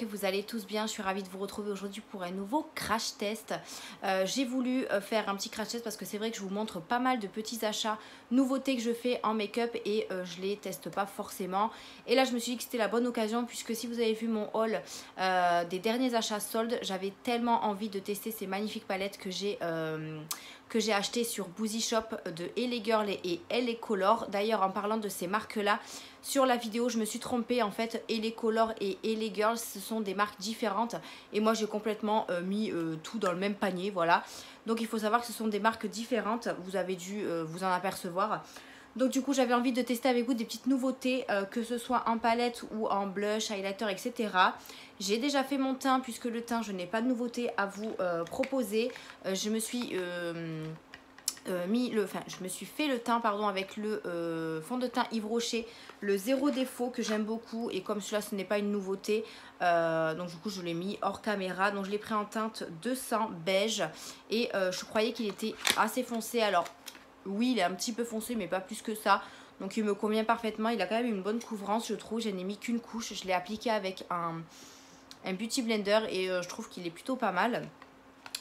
que vous allez tous bien. Je suis ravie de vous retrouver aujourd'hui pour un nouveau crash test. J'ai voulu faire un petit crash test parce que c'est vrai que je vous montre pas mal de petits achats, nouveautés que je fais en make-up et je les teste pas forcément. Et là je me suis dit que c'était la bonne occasion puisque si vous avez vu mon haul des derniers achats soldes, j'avais tellement envie de tester ces magnifiques palettes que j'ai acheté sur Boozy Shop de LA Girl et LA Color. D'ailleurs, en parlant de ces marques-là, sur la vidéo, je me suis trompée. En fait, LA Color et LA Girl, ce sont des marques différentes. Et moi, j'ai complètement mis tout dans le même panier, voilà. Donc, il faut savoir que ce sont des marques différentes. Vous avez dû vous en apercevoir. Donc du coup j'avais envie de tester avec vous des petites nouveautés, que ce soit en palette ou en blush, highlighter, etc. J'ai déjà fait mon teint puisque le teint je n'ai pas de nouveauté à vous proposer. Je me suis je me suis fait le teint avec le fond de teint Yves Rocher, le zéro défaut que j'aime beaucoup, et comme celui-là ce n'est pas une nouveauté, donc du coup je l'ai mis hors caméra. Donc je l'ai pris en teinte 200 beige et je croyais qu'il était assez foncé. Alors oui, il est un petit peu foncé mais pas plus que ça, donc il me convient parfaitement. Il a quand même une bonne couvrance, je trouve. Je n'ai mis qu'une couche, je l'ai appliqué avec un beauty blender et je trouve qu'il est plutôt pas mal.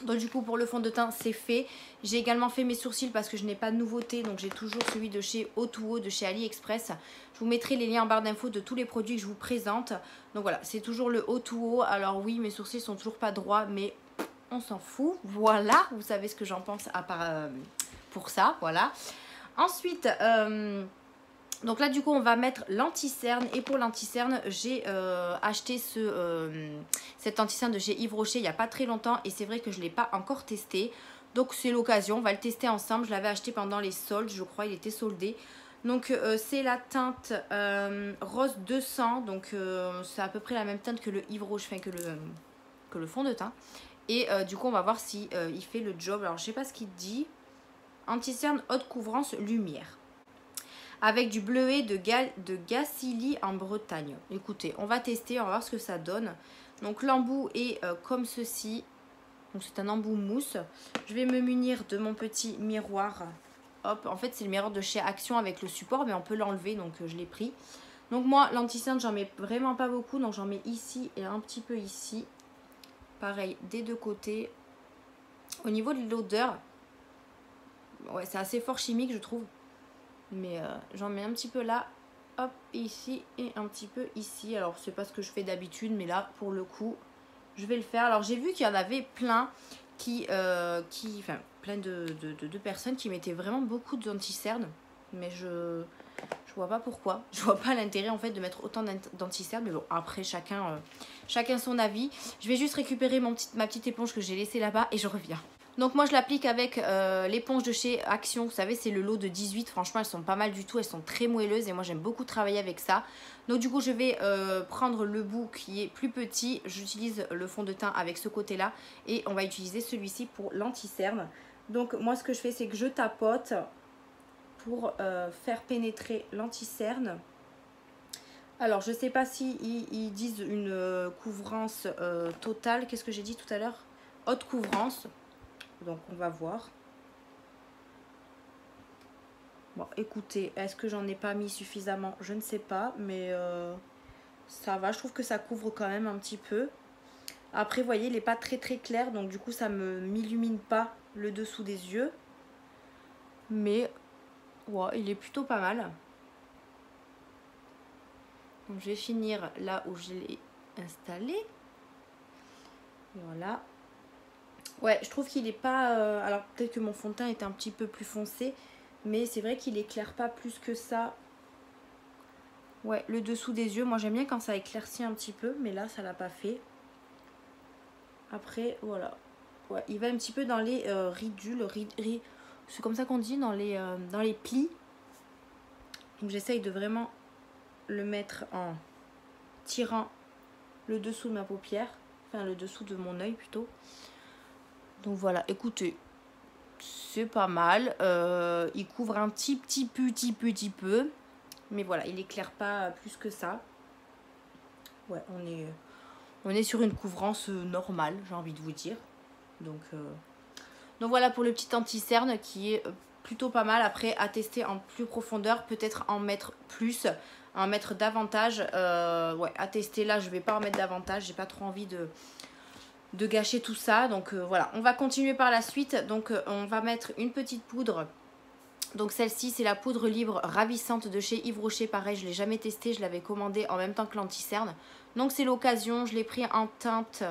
Donc du coup pour le fond de teint c'est fait. J'ai également fait mes sourcils parce que je n'ai pas de nouveauté. Donc j'ai toujours celui de chez O2O, de chez AliExpress. Je vous mettrai les liens en barre d'infos de tous les produits que je vous présente. Donc voilà, c'est toujours le O2O. Alors oui, mes sourcils sont toujours pas droits, mais on s'en fout. Voilà, vous savez ce que j'en pense à part pour ça, voilà. Ensuite donc là du coup on va mettre l'anti-cerne, et pour l'anti-cerne j'ai acheté cet anti-cerne de chez Yves Rocher il n'y a pas très longtemps, et c'est vrai que je ne l'ai pas encore testé, donc c'est l'occasion, on va le tester ensemble. Je l'avais acheté pendant les soldes, je crois, il était soldé. Donc c'est la teinte rose 200, donc c'est à peu près la même teinte que le Yves Rocher, enfin que le fond de teint. Et du coup on va voir si il fait le job. Alors je sais pas ce qu'il dit. Anti-cerne haute couvrance lumière, avec du bleuet de Gacilly en Bretagne. Écoutez, on va tester, on va voir ce que ça donne. Donc l'embout est comme ceci. Donc c'est un embout mousse. Je vais me munir de mon petit miroir. Hop, en fait c'est le miroir de chez Action avec le support, mais on peut l'enlever, donc je l'ai pris. Donc moi l'anti-cerne j'en mets vraiment pas beaucoup, donc j'en mets ici et un petit peu ici. Pareil des deux côtés. Au niveau de l'odeur, ouais, c'est assez fort chimique je trouve. Mais j'en mets un petit peu là, hop, ici et un petit peu ici. Alors c'est pas ce que je fais d'habitude, mais là pour le coup je vais le faire. Alors j'ai vu qu'il y en avait plein plein de personnes qui mettaient vraiment beaucoup d'anti-cerne, mais je vois pas pourquoi. Je vois pas l'intérêt en fait de mettre autant d'anti-cerne, mais bon, après chacun son avis. Je vais juste récupérer ma petite éponge que j'ai laissée là-bas et je reviens. Donc moi je l'applique avec l'éponge de chez Action, vous savez c'est le lot de 18, franchement elles sont pas mal du tout, elles sont très moelleuses et moi j'aime beaucoup travailler avec ça. Donc du coup je vais prendre le bout qui est plus petit, j'utilise le fond de teint avec ce côté là et on va utiliser celui-ci pour l'anti-cerne. Donc moi ce que je fais c'est que je tapote pour faire pénétrer l'anti-cerne. Alors je sais pas si ils disent une couvrance totale, qu'est-ce que j'ai dit tout à l'heure? Haute couvrance. Donc on va voir. Bon écoutez, est-ce que j'en ai pas mis suffisamment? Je ne sais pas, mais ça va, je trouve que ça couvre quand même un petit peu. Après vous voyez il n'est pas très clair, donc du coup ça ne m'illumine pas le dessous des yeux. Mais ouais, il est plutôt pas mal. Donc je vais finir là où je l'ai installé. Voilà. Ouais, je trouve qu'il est pas... alors peut-être que mon fond de teint est un petit peu plus foncé, mais c'est vrai qu'il éclaire pas plus que ça. Ouais, le dessous des yeux, moi j'aime bien quand ça éclaircit un petit peu, mais là ça l'a pas fait. Après, voilà. Ouais, il va un petit peu dans les ridules, c'est comme ça qu'on dit, dans les plis. Donc j'essaye de vraiment le mettre en tirant le dessous de ma paupière, enfin le dessous de mon œil plutôt. Donc voilà, écoutez, c'est pas mal. Il couvre un petit peu. Mais voilà, il éclaire pas plus que ça. Ouais, on est sur une couvrance normale, j'ai envie de vous dire. Donc voilà pour le petit anti-cerne qui est plutôt pas mal. Après, à tester en plus profondeur, peut-être en mettre plus, en mettre davantage. Ouais, à tester là, je vais pas en mettre davantage. J'ai pas trop envie de gâcher tout ça. Donc voilà, on va continuer par la suite. Donc on va mettre une petite poudre. Donc celle-ci, c'est la poudre libre ravissante de chez Yves Rocher. Pareil, je ne l'ai jamais testée, je l'avais commandée en même temps que l'anti-cerne. Donc c'est l'occasion, je l'ai pris en teinte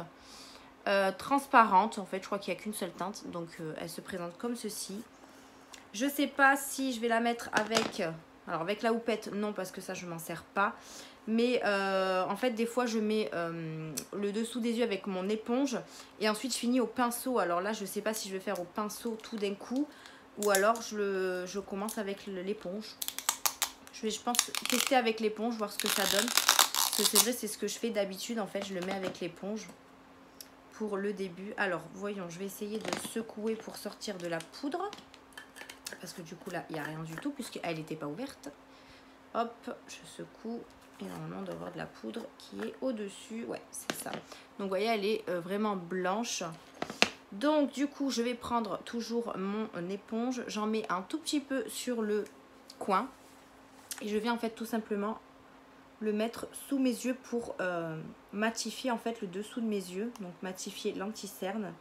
transparente. En fait, je crois qu'il n'y a qu'une seule teinte. Donc elle se présente comme ceci. Je ne sais pas si je vais la mettre avec... Alors avec la houppette, non, parce que ça, je ne m'en sers pas. Mais en fait, des fois, je mets le dessous des yeux avec mon éponge. Et ensuite, je finis au pinceau. Alors là, je ne sais pas si je vais faire au pinceau tout d'un coup. Ou alors, je commence avec l'éponge. Je vais, je pense, tester avec l'éponge, voir ce que ça donne. Parce que c'est vrai, c'est ce que je fais d'habitude. En fait, je le mets avec l'éponge pour le début. Alors, voyons, je vais essayer de secouer pour sortir de la poudre. Parce que du coup, là, il n'y a rien du tout, puisqu'elle n'était pas ouverte. Hop, je secoue. Et normalement, on doit avoir de la poudre qui est au-dessus. Ouais, c'est ça. Donc, vous voyez, elle est vraiment blanche. Donc, du coup, je vais prendre toujours mon éponge. J'en mets un tout petit peu sur le coin. Et je viens, en fait, tout simplement le mettre sous mes yeux pour matifier, en fait, le dessous de mes yeux. Donc, matifier l'anti-cerne.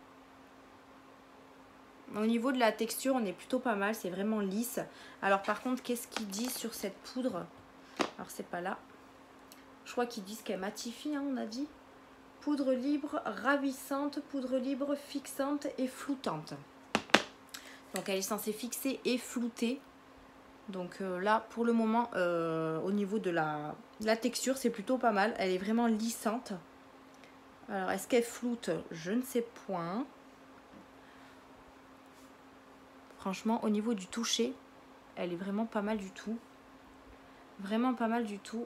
Au niveau de la texture, on est plutôt pas mal. C'est vraiment lisse. Alors, par contre, qu'est-ce qu'ils disent sur cette poudre? Alors, c'est pas là. Je crois qu'ils disent qu'elle matifie, hein, on a dit. Poudre libre, ravissante, poudre libre, fixante et floutante. Donc elle est censée fixer et flouter. Donc là, pour le moment, au niveau de la texture, c'est plutôt pas mal. Elle est vraiment lissante. Alors, est-ce qu'elle floute? Je ne sais point. Franchement, au niveau du toucher, elle est vraiment pas mal du tout. Vraiment pas mal du tout.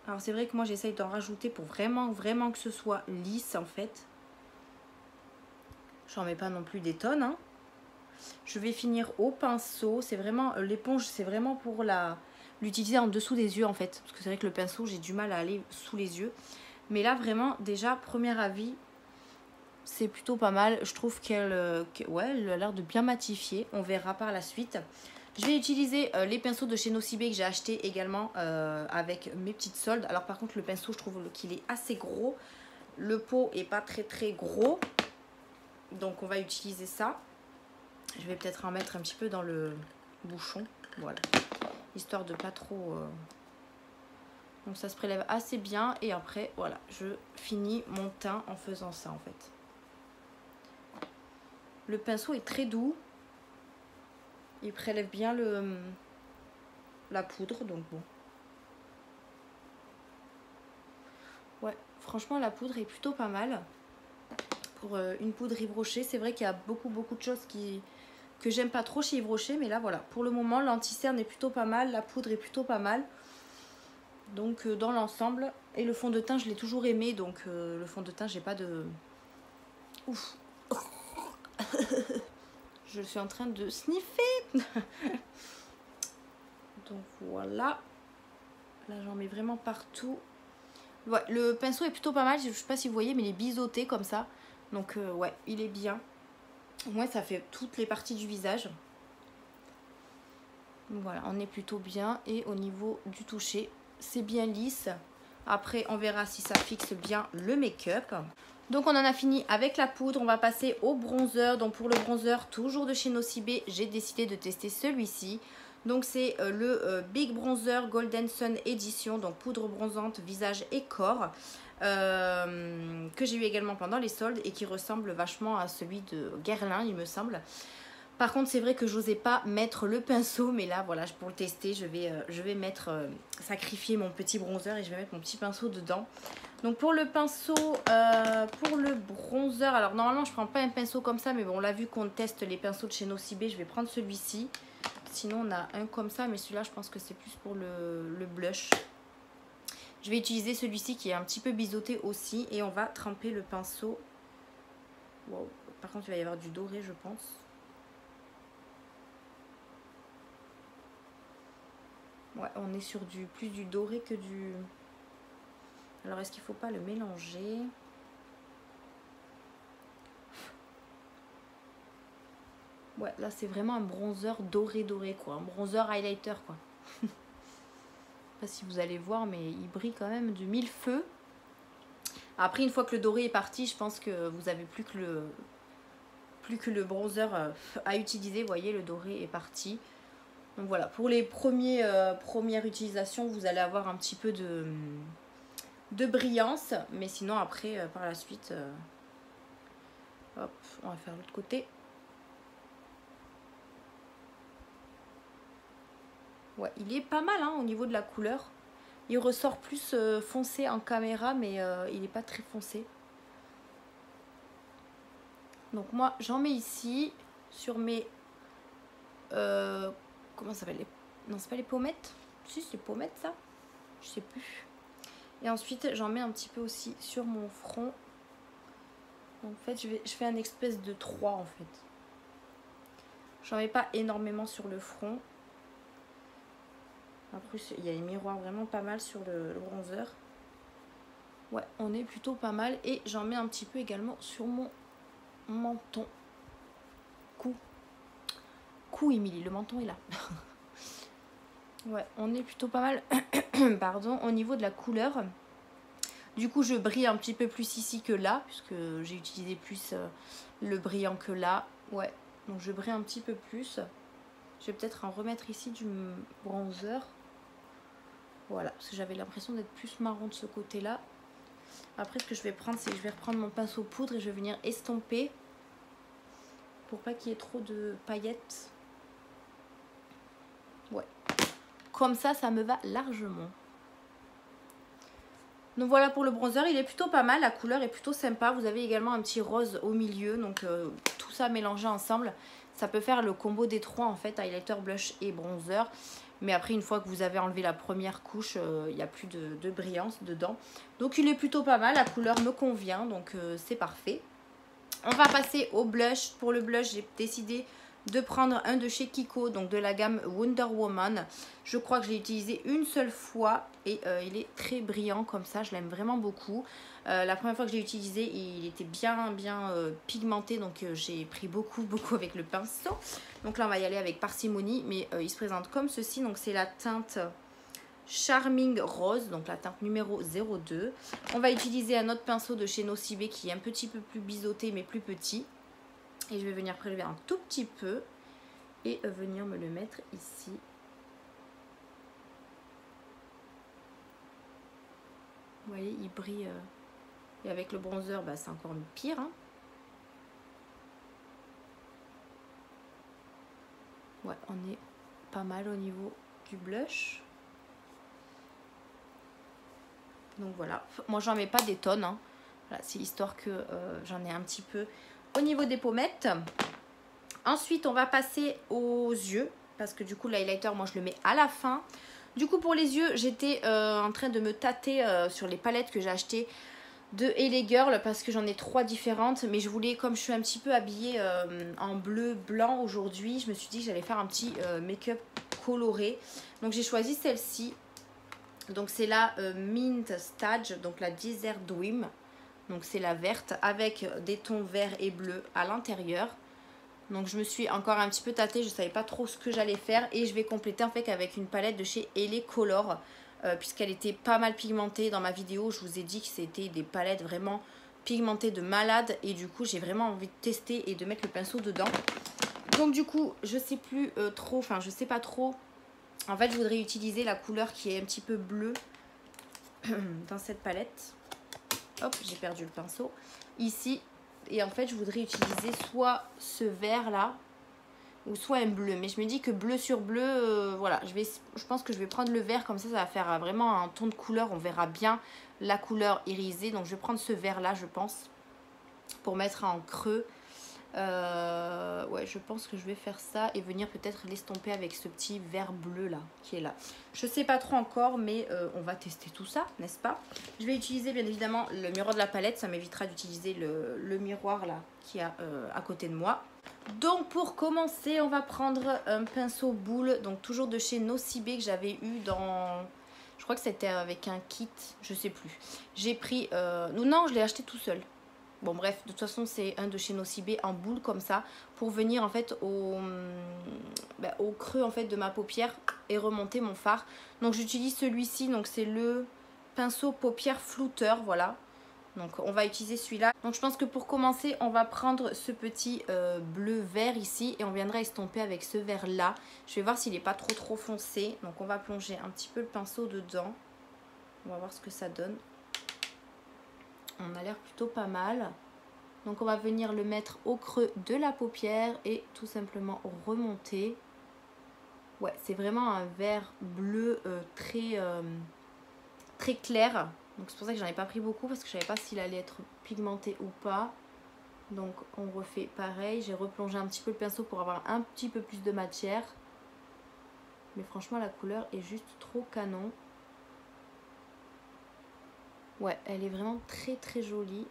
Alors, c'est vrai que moi, j'essaye d'en rajouter pour vraiment que ce soit lisse, en fait. J'en mets pas non plus des tonnes, hein. Je vais finir au pinceau. C'est vraiment l'éponge, c'est vraiment pour l'utiliser en dessous des yeux, en fait. Parce que c'est vrai que le pinceau, j'ai du mal à aller sous les yeux. Mais là, vraiment, déjà, premier avis, c'est plutôt pas mal. Je trouve qu'elle ouais, elle a l'air de bien matifier. On verra par la suite. Je vais utiliser les pinceaux de chez Nocibé que j'ai acheté également avec mes petites soldes. Alors par contre, le pinceau, je trouve qu'il est assez gros. Le pot est pas très gros. Donc on va utiliser ça. Je vais peut-être en mettre un petit peu dans le bouchon. Voilà. Histoire de pas trop... Donc ça se prélève assez bien. Et après, voilà, je finis mon teint en faisant ça en fait. Le pinceau est très doux. Il prélève bien la poudre. Donc bon. Ouais, franchement, la poudre est plutôt pas mal. Pour une poudre Yves Rocher. C'est vrai qu'il y a beaucoup de choses que j'aime pas trop chez Yves Rocher. Mais là, voilà. Pour le moment, l'anti-cerne est plutôt pas mal. La poudre est plutôt pas mal. Donc, dans l'ensemble. Et le fond de teint, je l'ai toujours aimé. Donc, le fond de teint, j'ai pas de... Ouf. Je suis en train de sniffer. Donc, voilà. Là, j'en mets vraiment partout. Ouais, le pinceau est plutôt pas mal. Je sais pas si vous voyez, mais il est biseauté comme ça. Donc, ouais, il est bien. Au moins, ça fait toutes les parties du visage. Voilà, on est plutôt bien. Et au niveau du toucher, c'est bien lisse. Après, on verra si ça fixe bien le make-up. Donc, on en a fini avec la poudre. On va passer au bronzer. Donc, pour le bronzer, toujours de chez Nocibé, j'ai décidé de tester celui-ci. Donc, c'est le Big Bronzer Golden Sun Edition. Donc, poudre bronzante, visage et corps. Que j'ai eu également pendant les soldes et qui ressemble vachement à celui de Guerlain, il me semble. Par contre, c'est vrai que j'osais pas mettre le pinceau, mais là, voilà, pour le tester, je vais mettre, sacrifier mon petit bronzer et je vais mettre mon petit pinceau dedans. Donc pour le pinceau, pour le bronzer, alors normalement, je prends pas un pinceau comme ça, mais bon, on l'a vu qu'on teste les pinceaux de chez Nocibé, je vais prendre celui-ci. Sinon, on a un comme ça, mais celui-là, je pense que c'est plus pour le blush. Je vais utiliser celui-ci qui est un petit peu biseauté aussi et on va tremper le pinceau. Wow. Par contre, il va y avoir du doré, je pense. Ouais, on est sur plus du doré que du... Alors, est-ce qu'il ne faut pas le mélanger? Ouais, là c'est vraiment un bronzer doré quoi. Un bronzer highlighter quoi. Je sais pas si vous allez voir, mais il brille quand même de mille feux. Après, une fois que le doré est parti, je pense que vous avez plus que le bronzer à utiliser. Vous voyez, le doré est parti. Donc voilà, pour les premières utilisations, vous allez avoir un petit peu de brillance. Mais sinon, après, par la suite, hop, on va faire l'autre côté. Ouais, il est pas mal hein, au niveau de la couleur. Il ressort plus foncé en caméra, mais il n'est pas très foncé. Donc moi, j'en mets ici, sur mes... comment ça s'appelle? Non, c'est pas les pommettes. Si, c'est les pommettes, ça. Je sais plus. Et ensuite, j'en mets un petit peu aussi sur mon front. En fait, je fais un espèce de 3, en fait. J'en mets pas énormément sur le front. En plus, il y a les miroirs vraiment pas mal sur le bronzer. Ouais, on est plutôt pas mal. Et j'en mets un petit peu également sur mon menton. Cou, Émilie, le menton est là. Ouais, on est plutôt pas mal. Pardon, au niveau de la couleur. Du coup, je brille un petit peu plus ici que là, puisque j'ai utilisé plus le brillant que là. Ouais, donc je brille un petit peu plus. Je vais peut-être en remettre ici du bronzer. Voilà, parce que j'avais l'impression d'être plus marron de ce côté-là. Après, ce que je vais prendre, c'est que je vais reprendre mon pinceau poudre et je vais venir estomper pour pas qu'il y ait trop de paillettes. Ouais, comme ça me va largement. Donc voilà pour le bronzer, il est plutôt pas mal, la couleur est plutôt sympa. Vous avez également un petit rose au milieu, donc tout ça mélangé ensemble, ça peut faire le combo des trois en fait, highlighter, blush et bronzer. Mais après, une fois que vous avez enlevé la première couche, il n'y a plus de brillance dedans. Donc il est plutôt pas mal, la couleur me convient, donc c'est parfait. On va passer au blush. Pour le blush, j'ai décidé de prendre un de chez Kiko, donc de la gamme Wonder Woman. Je crois que je l'ai utilisé une seule fois et il est très brillant comme ça, je l'aime vraiment beaucoup. La première fois que je l'ai utilisé, il était bien pigmenté, donc j'ai pris beaucoup avec le pinceau. Donc là on va y aller avec parcimonie, mais il se présente comme ceci, donc c'est la teinte Charming Rose, donc la teinte numéro 02. On va utiliser un autre pinceau de chez Nocibé qui est un petit peu plus biseauté mais plus petit. Et je vais venir prélever un tout petit peu et venir me le mettre ici. Vous voyez, il brille. Et avec le bronzer, bah, c'est encore pire. Hein. Ouais, on est pas mal au niveau du blush. Donc voilà. Moi, j'en mets pas des tonnes. Hein. Voilà, c'est histoire que j'en ai un petit peu au niveau des pommettes. Ensuite, on va passer aux yeux. Parce que du coup, l'highlighter, moi, je le mets à la fin. Du coup, pour les yeux, j'étais en train de me tâter sur les palettes que j'ai achetées de LA Girl. Parce que j'en ai 3 différentes. Mais je voulais, comme je suis un petit peu habillée en bleu, blanc aujourd'hui, je me suis dit que j'allais faire un petit make-up coloré. Donc, j'ai choisi celle-ci. Donc, c'est la Mint Stage, donc la Desert Dream. Donc, c'est la verte avec des tons verts et bleus à l'intérieur. Donc je me suis encore un petit peu tâtée, je ne savais pas trop ce que j'allais faire. Et je vais compléter en fait avec une palette de chez LA Color. Puisqu'elle était pas mal pigmentée. Dans ma vidéo, je vous ai dit que c'était des palettes vraiment pigmentées de malade. Et du coup, j'ai vraiment envie de tester et de mettre le pinceau dedans. Donc du coup, je sais plus trop, enfin je sais pas trop. En fait, je voudrais utiliser la couleur qui est un petit peu bleue dans cette palette. Hop, j'ai perdu le pinceau. Ici. Et en fait, je voudrais utiliser soit ce vert là, ou soit un bleu. Mais je me dis que bleu sur bleu, voilà. Je pense que je vais prendre le vert, comme ça va faire vraiment un ton de couleur. On verra bien la couleur irisée. Donc je vais prendre ce vert là, je pense, pour mettre en creux. Ouais, je pense que je vais faire ça et venir peut-être l'estomper avec ce petit vert bleu là qui est là. Je sais pas trop encore, mais on va tester tout ça, n'est-ce pas? Je vais utiliser bien évidemment le miroir de la palette, ça m'évitera d'utiliser le miroir là qui est à côté de moi. Donc pour commencer, on va prendre un pinceau boule, donc toujours de chez Nocibé que j'avais eu dans... Je crois que c'était avec un kit, je sais plus. J'ai pris... non, je l'ai acheté tout seul. Bon bref, de toute façon c'est un de chez Nocibé en boule comme ça pour venir en fait au creux en fait de ma paupière et remonter mon fard. Donc j'utilise celui-ci, donc c'est le pinceau paupière flouteur, voilà. Donc on va utiliser celui-là. Donc je pense que pour commencer on va prendre ce petit bleu vert ici et on viendra estomper avec ce vert là. Je vais voir s'il n'est pas trop foncé. Donc on va plonger un petit peu le pinceau dedans. On va voir ce que ça donne. On a l'air plutôt pas mal. Donc on va venir le mettre au creux de la paupière et tout simplement remonter. Ouais, c'est vraiment un vert bleu très clair. Donc c'est pour ça que j'en ai pas pris beaucoup parce que je savais pas s'il allait être pigmenté ou pas. Donc on refait pareil. J'ai replongé un petit peu le pinceau pour avoir un petit peu plus de matière. Mais franchement la couleur est juste trop canon. Ouais, elle est vraiment très jolie.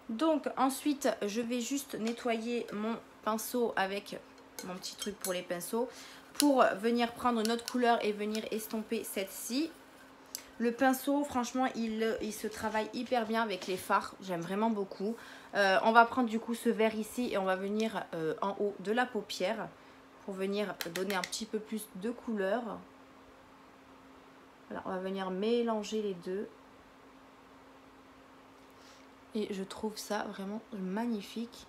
Donc ensuite je vais juste nettoyer mon pinceau avec mon petit truc pour les pinceaux pour venir prendre une autre couleur et venir estomper cette-ci. Le pinceau franchement il se travaille hyper bien avec les fards, j'aime vraiment beaucoup. On va prendre du coup ce vert ici et on va venir en haut de la paupière pour venir donner un petit peu plus de couleur. Voilà, on va venir mélanger les deux. Et je trouve ça vraiment magnifique.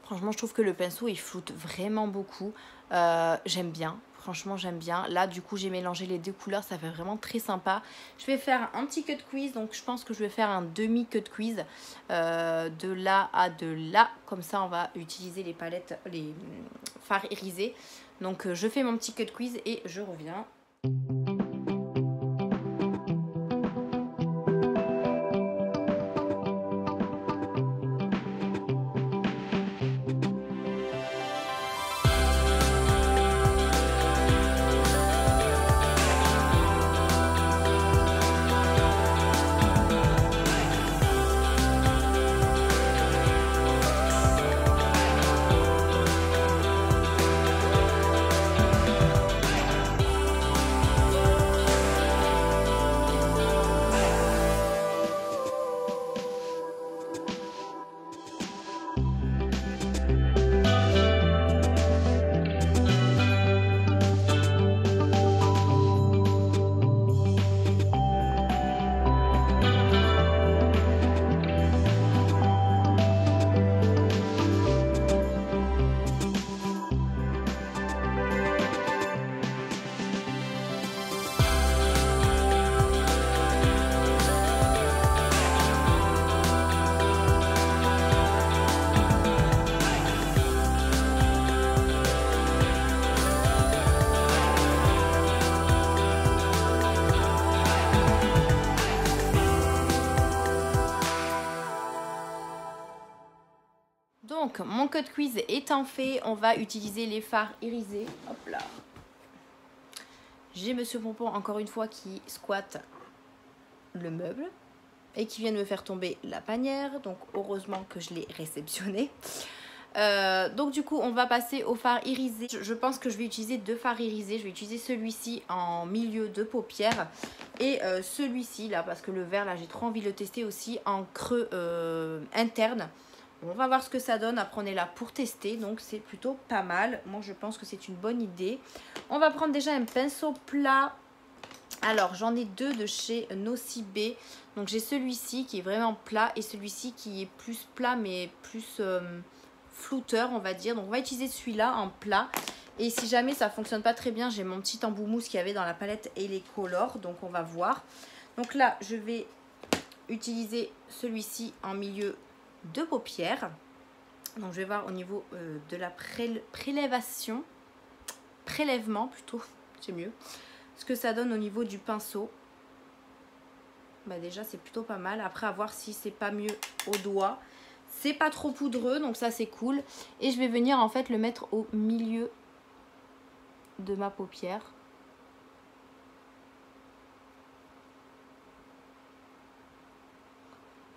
Franchement, je trouve que le pinceau, il floute vraiment beaucoup. J'aime bien. Franchement, j'aime bien. Là, du coup, j'ai mélangé les deux couleurs. Ça fait vraiment très sympa. Je vais faire un petit cut quiz. Donc, je pense que je vais faire un demi-cut quiz de là à de là. Comme ça, on va utiliser les palettes, les fards irisés. Donc, je fais mon petit cut quiz et je reviens. Donc, mon cut quiz étant fait, on va utiliser les fards irisés. Hop là. J'ai Monsieur Pompon, encore une fois, qui squatte le meuble et qui vient de me faire tomber la panière. Donc, heureusement que je l'ai réceptionné. Donc, du coup, on va passer au fard irisé. Je pense que je vais utiliser deux fards irisés. Je vais utiliser celui-ci en milieu de paupière et celui-ci, là, parce que le vert, là, j'ai trop envie de le tester aussi en creux interne. On va voir ce que ça donne. Après, on est là pour tester. Donc, c'est plutôt pas mal. Moi, je pense que c'est une bonne idée. On va prendre déjà un pinceau plat. Alors, j'en ai deux de chez Nocibé. Donc, j'ai celui-ci qui est vraiment plat et celui-ci qui est plus plat, mais plus flouteur, on va dire. Donc on va utiliser celui-là en plat. Et si jamais ça fonctionne pas très bien, j'ai mon petit embout mousse qu'il y avait dans la palette et les colors. Donc on va voir. Donc là, je vais utiliser celui-ci en milieu de paupières. Donc je vais voir au niveau de la prélèvement plutôt, c'est mieux. Ce que ça donne au niveau du pinceau. Bah déjà c'est plutôt pas mal. Après à voir si c'est pas mieux au doigt. C'est pas trop poudreux, donc ça c'est cool. Et je vais venir en fait le mettre au milieu de ma paupière.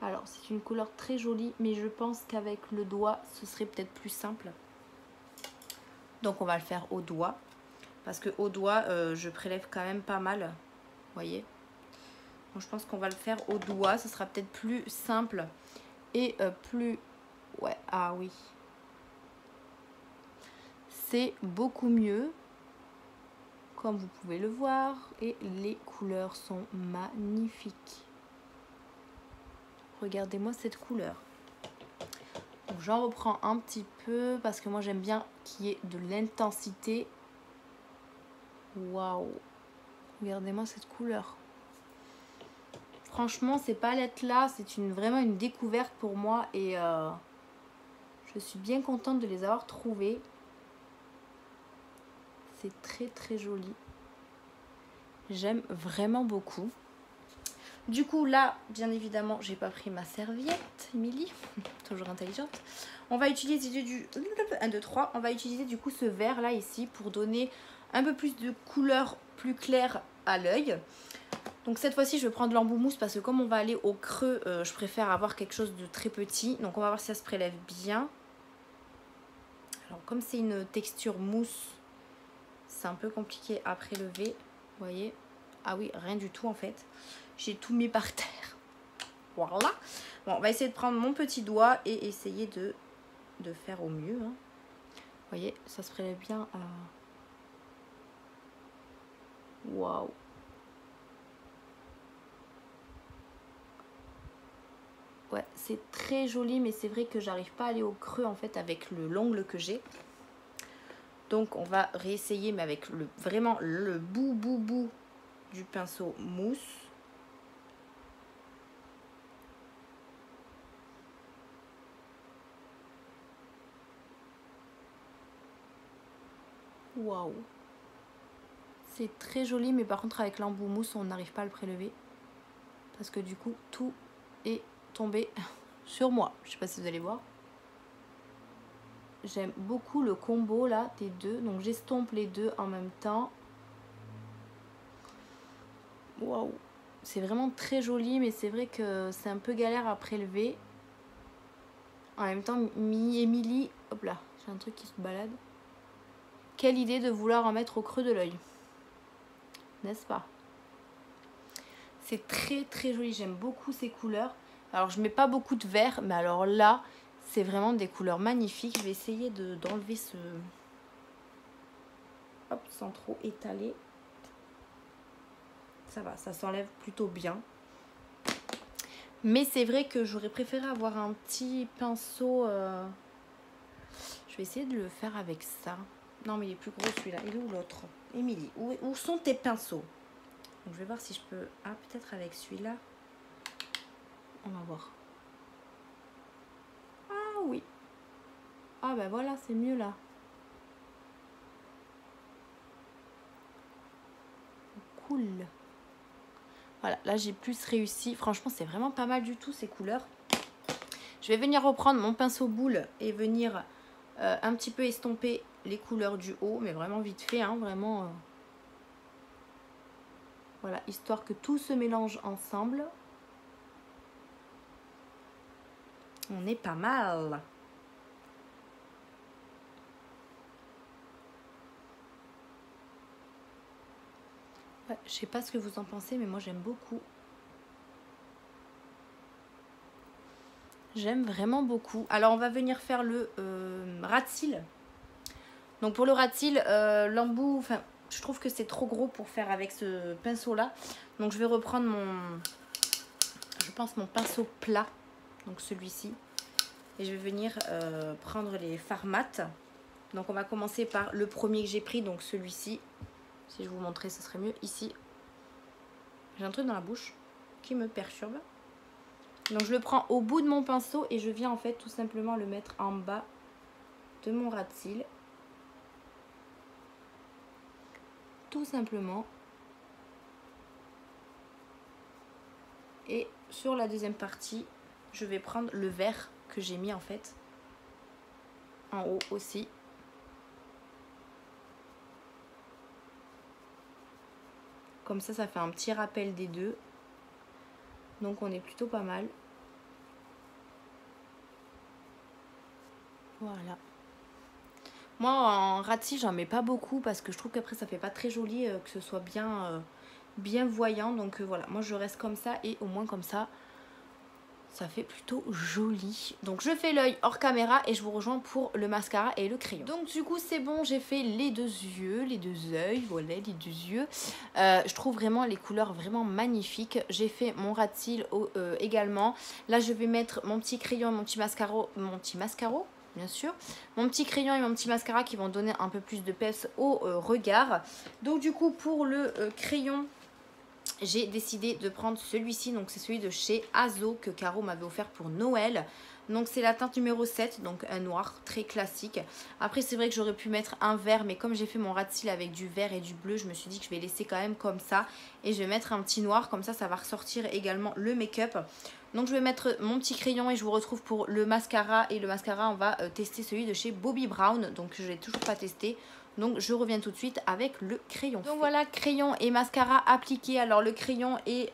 Alors c'est une couleur très jolie, mais je pense qu'avec le doigt ce serait peut-être plus simple. Donc on va le faire au doigt. Parce que au doigt je prélève quand même pas mal. Vous voyez. Donc je pense qu'on va le faire au doigt. Ce sera peut-être plus simple. Et plus... Ouais, ah oui. C'est beaucoup mieux. Comme vous pouvez le voir. Et les couleurs sont magnifiques. Regardez-moi cette couleur. Donc j'en reprends un petit peu. Parce que moi j'aime bien qu'il y ait de l'intensité. Waouh. Regardez-moi cette couleur. Franchement, ces palettes-là, c'est vraiment une découverte pour moi. Et je suis bien contente de les avoir trouvées. C'est très très joli. J'aime vraiment beaucoup. Du coup, là, bien évidemment, j'ai pas pris ma serviette, Émilie. Toujours intelligente. On va utiliser du 1, 2, 3. On va utiliser du coup ce vert là ici pour donner un peu plus de couleur plus claire à l'œil. Donc cette fois-ci, je vais prendre l'embout mousse parce que comme on va aller au creux, je préfère avoir quelque chose de très petit. Donc on va voir si ça se prélève bien. Alors comme c'est une texture mousse, c'est un peu compliqué à prélever. Vous voyez? Ah oui, rien du tout en fait. J'ai tout mis par terre. Voilà. Bon, on va essayer de prendre mon petit doigt et essayer de faire au mieux. Hein. Vous voyez, ça se prélève bien. Waouh. Ouais, c'est très joli, mais c'est vrai que j'arrive pas à aller au creux en fait avec l'ongle que j'ai. Donc on va réessayer, mais avec vraiment le bout du pinceau mousse. Waouh. C'est très joli, mais par contre avec l'embout mousse, on n'arrive pas à le prélever. Parce que du coup, tout est tombé sur moi. Je sais pas si vous allez voir. J'aime beaucoup le combo là des deux. Donc j'estompe les deux en même temps. Waouh. C'est vraiment très joli, mais c'est vrai que c'est un peu galère à prélever. En même temps, Émilie, hop là, j'ai un truc qui se balade. Quelle idée de vouloir en mettre au creux de l'œil. N'est-ce pas? C'est très très joli, j'aime beaucoup ces couleurs. Alors je mets pas beaucoup de vert, mais alors là, c'est vraiment des couleurs magnifiques. Je vais essayer d'enlever ce... Hop, sans trop étaler. Ça va, ça s'enlève plutôt bien. Mais c'est vrai que j'aurais préféré avoir un petit pinceau. Je vais essayer de le faire avec ça. Non, mais il est plus gros celui-là. Il est où l'autre? Émilie, où sont tes pinceaux? Donc, je vais voir si je peux... Ah, peut-être avec celui-là. On va voir. Ah oui. Ah ben voilà, c'est mieux là. Cool. Voilà, là j'ai plus réussi. Franchement, c'est vraiment pas mal du tout ces couleurs. Je vais venir reprendre mon pinceau boule et venir un petit peu estomper les couleurs du haut. Mais vraiment vite fait, hein, vraiment... Voilà, histoire que tout se mélange ensemble. On est pas mal. Ouais, je sais pas ce que vous en pensez, mais moi j'aime beaucoup. J'aime vraiment beaucoup. Alors on va venir faire le ras de cils. Donc pour le ras de cils, l'embout, enfin je trouve que c'est trop gros pour faire avec ce pinceau là. Donc je vais reprendre mon pinceau plat. Donc celui-ci. et je vais venir prendre les fards mat. Donc on va commencer par le premier que j'ai pris, donc celui-ci. Si je vous montrais, ce serait mieux. Ici, j'ai un truc dans la bouche qui me perturbe. Donc je le prends au bout de mon pinceau et je viens en fait tout simplement le mettre en bas de mon ras de cils. Tout simplement. Et sur la deuxième partie, je vais prendre le vert que j'ai mis en fait en haut aussi. Comme ça fait un petit rappel des deux. Donc on est plutôt pas mal. Voilà. Moi en ras de cils j'en mets pas beaucoup parce que je trouve qu'après ça fait pas très joli que ce soit bien voyant. Donc voilà, moi je reste comme ça et au moins comme ça ça fait plutôt joli. Donc je fais l'œil hors caméra et je vous rejoins pour le mascara et le crayon. Donc du coup c'est bon, j'ai fait les deux yeux, les deux œils, voilà les deux yeux. Je trouve vraiment les couleurs vraiment magnifiques. J'ai fait mon ras de cils également. Là je vais mettre mon petit crayon et mon petit mascara, bien sûr. Mon petit crayon et mon petit mascara qui vont donner un peu plus de peps au regard. Donc du coup pour le crayon, j'ai décidé de prendre celui-ci, donc c'est celui de chez Azo que Caro m'avait offert pour Noël. Donc c'est la teinte numéro 7, donc un noir très classique. Après c'est vrai que j'aurais pu mettre un vert, mais comme j'ai fait mon ras de cils avec du vert et du bleu, je me suis dit que je vais laisser quand même comme ça. Et je vais mettre un petit noir, comme ça ça va ressortir également le make-up. Donc je vais mettre mon petit crayon et je vous retrouve pour le mascara. Et le mascara on va tester celui de chez Bobbi Brown, donc je ne l'ai toujours pas testé. Donc je reviens tout de suite avec le crayon. Donc voilà, crayon et mascara appliqué. Alors le crayon est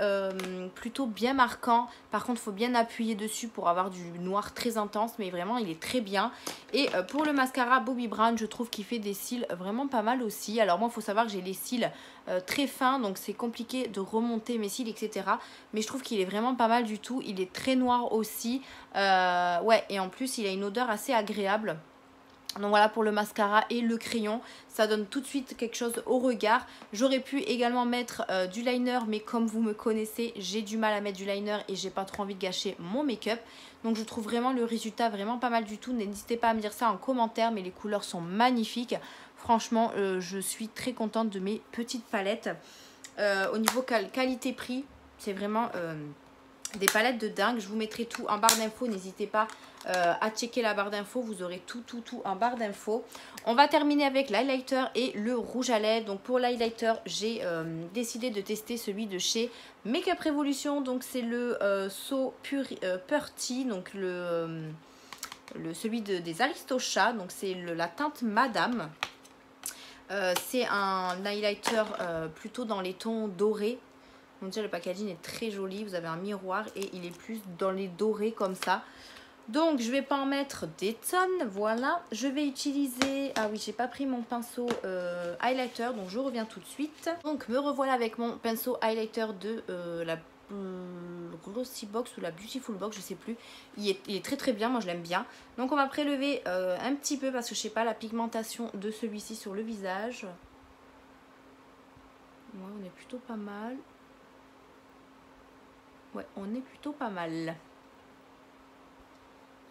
plutôt bien marquant. Par contre il faut bien appuyer dessus pour avoir du noir très intense. Mais vraiment il est très bien. Et pour le mascara Bobbi Brown, je trouve qu'il fait des cils vraiment pas mal aussi. Alors moi il faut savoir que j'ai les cils très fins. Donc c'est compliqué de remonter mes cils etc. Mais je trouve qu'il est vraiment pas mal du tout. Il est très noir aussi. Ouais, et en plus il a une odeur assez agréable. Donc voilà pour le mascara et le crayon, ça donne tout de suite quelque chose au regard. J'aurais pu également mettre du liner, mais comme vous me connaissez, j'ai du mal à mettre du liner et j'ai pas trop envie de gâcher mon make-up. Donc je trouve vraiment le résultat vraiment pas mal du tout. N'hésitez pas à me dire ça en commentaire, mais les couleurs sont magnifiques. Franchement, je suis très contente de mes petites palettes. Au niveau qualité-prix, c'est vraiment des palettes de dingue. Je vous mettrai tout en barre d'infos, n'hésitez pas à checker la barre d'infos, vous aurez tout en barre d'infos. On va terminer avec l'highlighter et le rouge à lèvres. Donc pour l'highlighter, j'ai décidé de tester celui de chez Makeup Revolution. Donc c'est le So Purty, donc celui des Aristochats. Donc c'est la teinte Madame. C'est un highlighter plutôt dans les tons dorés. Donc déjà le packaging est très joli, vous avez un miroir et il est plus dans les dorés comme ça. Donc je vais pas en mettre des tonnes, voilà. Je vais utiliser, ah oui j'ai pas pris mon pinceau highlighter, donc je reviens tout de suite. Donc me revoilà avec mon pinceau highlighter de la Glossy Box ou la Beautiful Box, je sais plus. Il est très très bien, moi je l'aime bien. Donc on va prélever un petit peu parce que je sais pas la pigmentation de celui-ci sur le visage. Ouais, on est plutôt pas mal. Ouais, on est plutôt pas mal.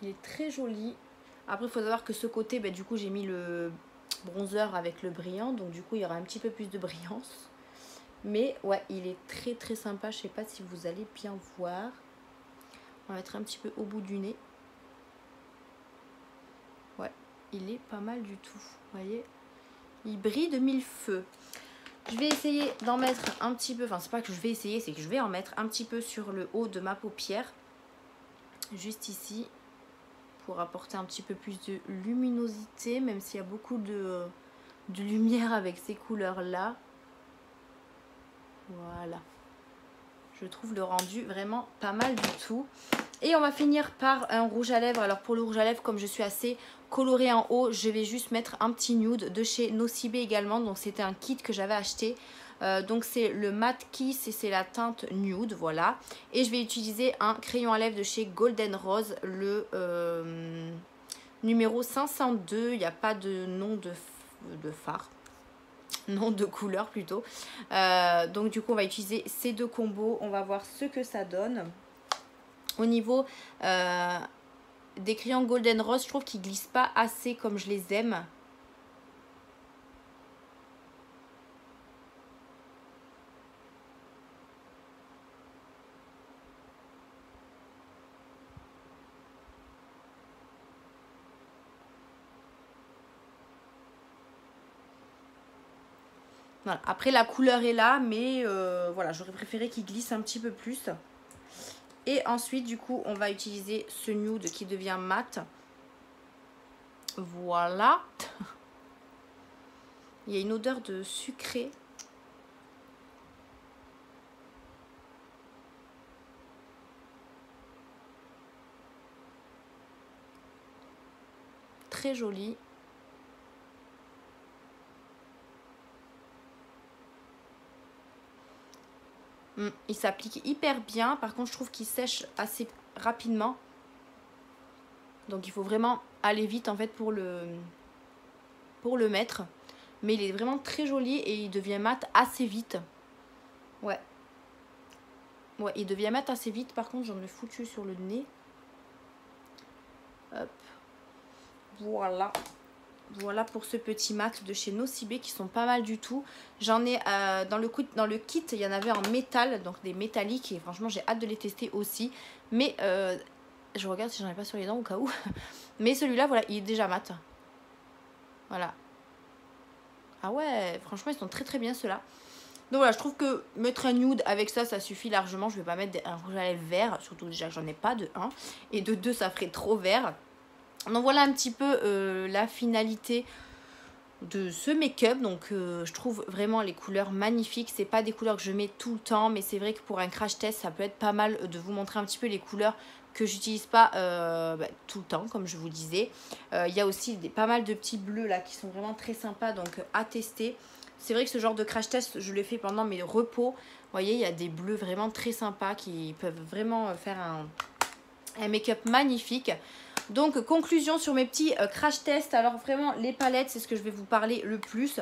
Il est très joli. Après, il faut savoir que ce côté, bah, du coup, j'ai mis le bronzer avec le brillant. Donc, du coup, il y aura un petit peu plus de brillance. Mais, ouais, il est très, très sympa. Je sais pas si vous allez bien voir. On va mettre un petit peu au bout du nez. Ouais, il est pas mal du tout. Vous voyez, il brille de mille feux. Je vais essayer d'en mettre un petit peu. Enfin, c'est pas que je vais essayer, c'est que je vais en mettre un petit peu sur le haut de ma paupière. Juste ici. Pour apporter un petit peu plus de luminosité, même s'il y a beaucoup de lumière avec ces couleurs là. Voilà, je trouve le rendu vraiment pas mal du tout. Et on va finir par un rouge à lèvres. Alors pour le rouge à lèvres, comme je suis assez colorée en haut, je vais juste mettre un petit nude de chez Nocibe également. Donc c'était un kit que j'avais acheté. Donc c'est le Matte Kiss et c'est la teinte nude, voilà. Et je vais utiliser un crayon à lèvres de chez Golden Rose, le numéro 502. Il n'y a pas de nom de fard, nom de couleur plutôt. Donc du coup on va utiliser ces deux combos, on va voir ce que ça donne. Au niveau des crayons Golden Rose, je trouve qu'ils glissent pas assez comme je les aime. Voilà. Après la couleur est là, mais voilà, j'aurais préféré qu'il glisse un petit peu plus. Et ensuite du coup on va utiliser ce nude qui devient mat. Voilà. Il y a une odeur de sucré. Très joli. Il s'applique hyper bien. Par contre, je trouve qu'il sèche assez rapidement. Donc, il faut vraiment aller vite en fait pour le mettre. Mais il est vraiment très joli et il devient mat assez vite. Ouais. Ouais, il devient mat assez vite. Par contre, j'en ai foutu sur le nez. Hop. Voilà. Voilà pour ce petit mat de chez Nocibé qui sont pas mal du tout. J'en ai dans le kit, il y en avait en métal, donc des métalliques. Et franchement, j'ai hâte de les tester aussi. Mais je regarde si j'en ai pas sur les dents au cas où. Mais celui-là, voilà, il est déjà mat. Voilà. Ah ouais, franchement, ils sont très très bien ceux-là. Donc voilà, je trouve que mettre un nude avec ça, ça suffit largement. Je vais pas mettre un rouge à lèvres vert, surtout déjà que j'en ai pas de 1. Et de 2, ça ferait trop vert. Donc voilà un petit peu la finalité de ce make-up. Donc je trouve vraiment les couleurs magnifiques. C'est pas des couleurs que je mets tout le temps, mais c'est vrai que pour un crash test, ça peut être pas mal de vous montrer un petit peu les couleurs que j'utilise pas tout le temps, comme je vous disais. Il y a aussi pas mal de petits bleus là qui sont vraiment très sympas, donc à tester. C'est vrai que ce genre de crash test, je le fais pendant mes repos. Vous voyez, il y a des bleus vraiment très sympas qui peuvent vraiment faire un make-up magnifique. Donc conclusion sur mes petits crash tests. Alors vraiment les palettes, c'est ce que je vais vous parler le plus.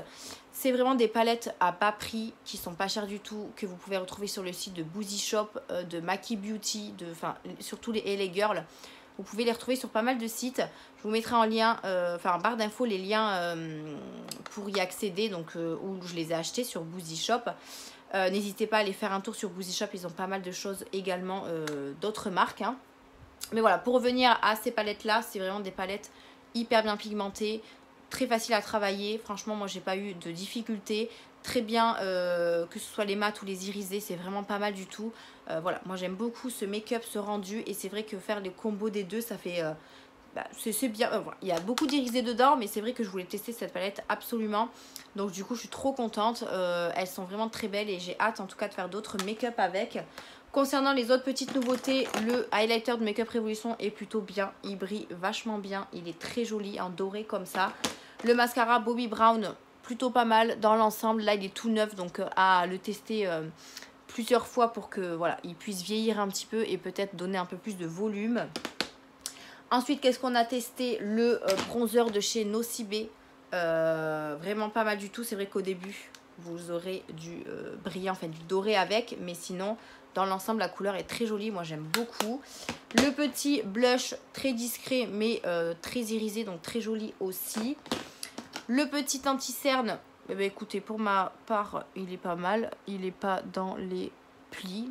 C'est vraiment des palettes à bas prix qui sont pas chères du tout, que vous pouvez retrouver sur le site de Boozy Shop, de Maki Beauty, surtout les LA Girl. Vous pouvez les retrouver sur pas mal de sites. Je vous mettrai en lien, en barre d'infos, les liens pour y accéder, donc où je les ai achetés sur Boozy Shop. N'hésitez pas à aller faire un tour sur Boozy Shop, ils ont pas mal de choses également, d'autres marques, hein. Mais voilà, pour revenir à ces palettes là, c'est vraiment des palettes hyper bien pigmentées, très faciles à travailler. Franchement, moi j'ai pas eu de difficultés. Très bien, que ce soit les mats ou les irisés, c'est vraiment pas mal du tout. Voilà, moi j'aime beaucoup ce make-up, ce rendu. Et c'est vrai que faire les combos des deux, ça fait... c'est bien. Voilà. Il y a beaucoup d'irisés dedans, mais c'est vrai que je voulais tester cette palette absolument. Donc du coup, je suis trop contente. Elles sont vraiment très belles et j'ai hâte en tout cas de faire d'autres make-up avec. Concernant les autres petites nouveautés, le highlighter de Make Up Revolution est plutôt bien. Il brille vachement bien. Il est très joli en doré comme ça. Le mascara Bobbi Brown, plutôt pas mal dans l'ensemble. Là, il est tout neuf, donc à le tester plusieurs fois pour que voilà, il puisse vieillir un petit peu et peut-être donner un peu plus de volume. Ensuite, qu'est-ce qu'on a testé? Le bronzer de chez Nocibé. Vraiment pas mal du tout. C'est vrai qu'au début, vous aurez du brillant, enfin du doré avec. Mais sinon, dans l'ensemble, la couleur est très jolie. Moi, j'aime beaucoup. Le petit blush très discret, mais très irisé. Donc, très joli aussi. Le petit anti-cerne. Eh bien, écoutez, pour ma part, il est pas mal. Il n'est pas dans les plis.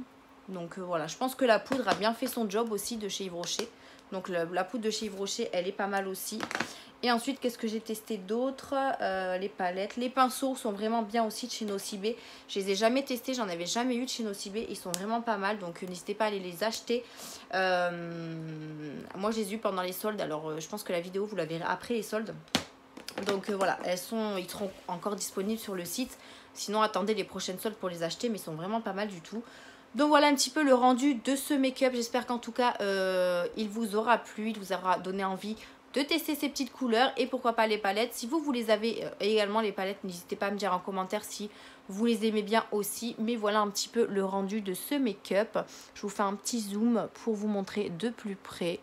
Donc, voilà. Je pense que la poudre a bien fait son job aussi de chez Yves Rocher. Donc la poudre de chez Yves Rocher, elle est pas mal aussi. Et ensuite, qu'est-ce que j'ai testé d'autre? Les palettes. Les pinceaux sont vraiment bien aussi de chez Nocibé. Je les ai jamais testés, j'en avais jamais eu de chez Nocibé. Ils sont vraiment pas mal, donc n'hésitez pas à aller les acheter. Moi, je les ai eu pendant les soldes. Alors, je pense que la vidéo, vous la verrez après les soldes. Donc voilà, ils seront encore disponibles sur le site. Sinon, attendez les prochaines soldes pour les acheter, mais ils sont vraiment pas mal du tout. Donc voilà un petit peu le rendu de ce make-up. J'espère qu'en tout cas, il vous aura plu, il vous aura donné envie de tester ces petites couleurs et pourquoi pas les palettes. Si vous les avez également les palettes, n'hésitez pas à me dire en commentaire si vous les aimez bien aussi. Mais voilà un petit peu le rendu de ce make-up. Je vous fais un petit zoom pour vous montrer de plus près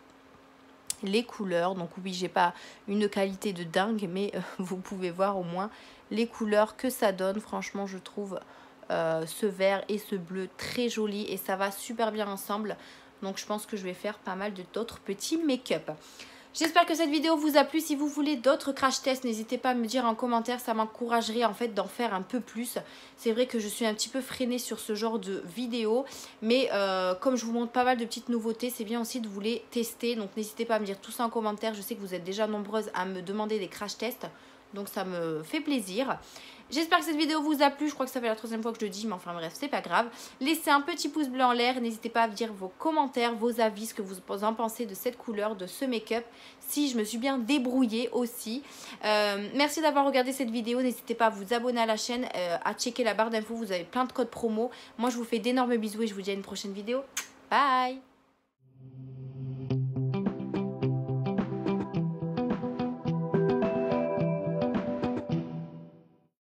les couleurs. Donc oui, j'ai pas une qualité de dingue, mais vous pouvez voir au moins les couleurs que ça donne. Franchement, je trouve... ce vert et ce bleu très joli et ça va super bien ensemble. Donc je pense que je vais faire pas mal d'autres petits make-up. J'espère que cette vidéo vous a plu. Si vous voulez d'autres crash tests, n'hésitez pas à me dire en commentaire. Ça m'encouragerait en fait d'en faire un peu plus. C'est vrai que je suis un petit peu freinée sur ce genre de vidéos. Mais comme je vous montre pas mal de petites nouveautés, c'est bien aussi de vous les tester. Donc n'hésitez pas à me dire tout ça en commentaire. Je sais que vous êtes déjà nombreuses à me demander des crash tests. Donc ça me fait plaisir. J'espère que cette vidéo vous a plu. Je crois que ça fait la 3e fois que je le dis, mais enfin bref, c'est pas grave. Laissez un petit pouce bleu en l'air. N'hésitez pas à me dire vos commentaires, vos avis, ce que vous en pensez de cette couleur, de ce make-up. Si je me suis bien débrouillée aussi. Merci d'avoir regardé cette vidéo. N'hésitez pas à vous abonner à la chaîne, à checker la barre d'infos. Vous avez plein de codes promo. Moi, je vous fais d'énormes bisous et je vous dis à une prochaine vidéo. Bye!